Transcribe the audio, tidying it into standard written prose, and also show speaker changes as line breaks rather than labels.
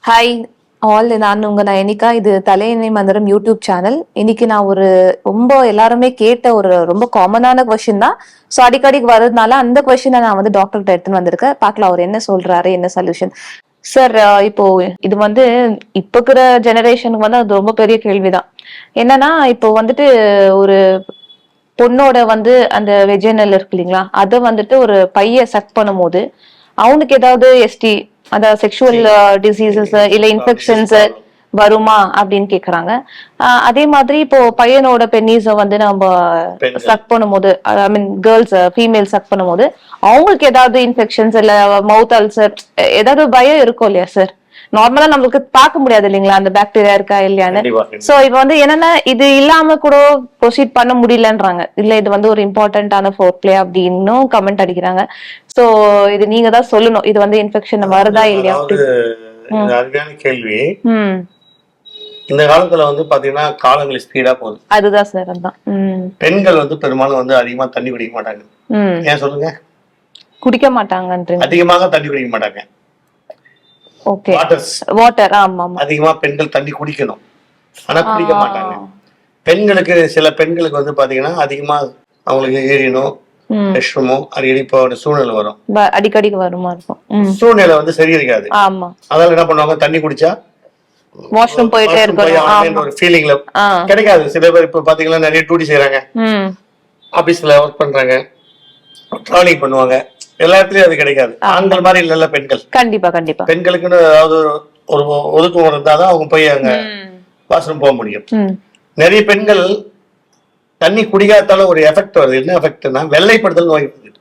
Hi all, நான் உங்க நயனிகா. இது தலையணை மந்திரம் யூடியூப் சேனல். இன்னைக்கு நான் ஒரு ரொம்ப எல்லாருமே கேட்ட ஒரு ரொம்ப காமனான கொஸ்டின் தான். ஸோ அடிக்கடி வர்றதுனால அந்த கொஸ்டினை நான் வந்து டாக்டர்கிட்ட எடுத்துன்னு வந்திருக்கேன். பார்க்கலாம் அவர் என்ன சொல்றாரு, என்ன சொல்யூஷன். சார், இப்போ இது வந்து இப்ப இருக்கிற ஜெனரேஷனுக்கு வந்து அது ரொம்ப பெரிய கேள்விதான். என்னன்னா இப்போ வந்துட்டு ஒரு பொண்ணோட வந்து அந்த வெஜினல் இருக்கு இல்லைங்களா, அதை வந்துட்டு ஒரு பைய சக் பண்ணும் போது அவனுக்கு ஏதாவது எஸ்டி, அதாவது செக்ஷுவல் டிசீசஸ் இல்ல இன்ஃபெக்ஷன்ஸ் வருமா அப்படின்னு கேக்குறாங்க. அதே மாதிரி இப்போ பையனோட பென்னிஸ வந்து நம்ம சக் பண்ணும்போது, ஐ மீன் கேர்ள்ஸ் ஃபீமேல் சக் பண்ணும்போது அவங்களுக்கு ஏதாவது இன்ஃபெக்ஷன்ஸ் இல்ல மவுத் அல்சர் ஏதாவது பயம் இருக்கும் இல்லையா சார்? நார்மலா நம்மளுக்கு பார்க்க முடியாது இல்லைங்களா அந்த பாக்டீரியா இருக்கா இல்லையான்னு. சோ இப்ப வந்து என்னன்னா இது இல்லாம கூட ப்ரொசீட் பண்ண முடியலன்றாங்க. இல்ல இது வந்து ஒரு இம்பார்ட்டன்டான ஃபோர் பிளே அப்படின்னு கமெண்ட் அடிக்கிறாங்க. சோ இது நீங்க தான் சொல்லணும், இது வந்து இன்ஃபெக்ஷன் வருதா இல்லையா?
அருமையான கேள்வி. இந்த காலத்துல வந்து பாத்தீங்கன்னா காலங்கள் ஸ்பீடா போகுது.
அதுதான் சார். அதான்
பெண்கள் வந்து பெரும்பாலும் வந்து அதிகமா தண்ணி குடிக்க மாட்டாங்க. ஏன் சொல்லுங்க?
குடிக்க மாட்டாங்க.
அதிகமாக தண்ணி குடிக்க மாட்டாங்க.
Okay, water. ஆமா,
அதிகமா பெண்கள் தண்ணி குடிக்கணும், ஆனா குடிக்க மாட்டாங்க. பெண்களுக்கு சில பெண்களுக்கு வந்து பாத்தீங்கன்னா அதிகமா அவங்களுக்கு ஏறினும் ரெஸ்ட்ரூமோ அடிக்கடி போற சூழ்நிலை வரும்.
அடிக்கடி வருமா இருக்கும்.
சூழ்நிலை வந்து சரி இருக்காது.
ஆமா,
அதனால என்ன பண்ணுவாங்க, தண்ணி குடிச்சா
வாஷ்ரூம் போயிட்டே இருக்கணும்
ஒரு ஃபீலிங்ல கிடைக்காது. சில பேர் இப்ப பாத்தீங்கன்னா நிறைய டியூட்டி செய்யறாங்க, ஆபீஸ்ல ஒர்க் பண்றாங்க, டிராவலிங் பண்ணுவாங்க, எல்லா இடத்துலயும் அது கிடைக்காது. ஆண்கள் மாதிரி இல்ல பெண்கள்.
கண்டிப்பா கண்டிப்பா.
பெண்களுக்குன்னு ஏதாவது ஒரு ஒதுக்கம் இருந்தாதான் அவங்க போய் அங்க வாஷ்ரூம் போக முடியும். நிறைய பெண்கள் தண்ணி குடிக்காதால ஒரு எஃபெக்ட் வருது. என்ன எஃபெக்ட்னா வெள்ளைப்படுதல் நோய்.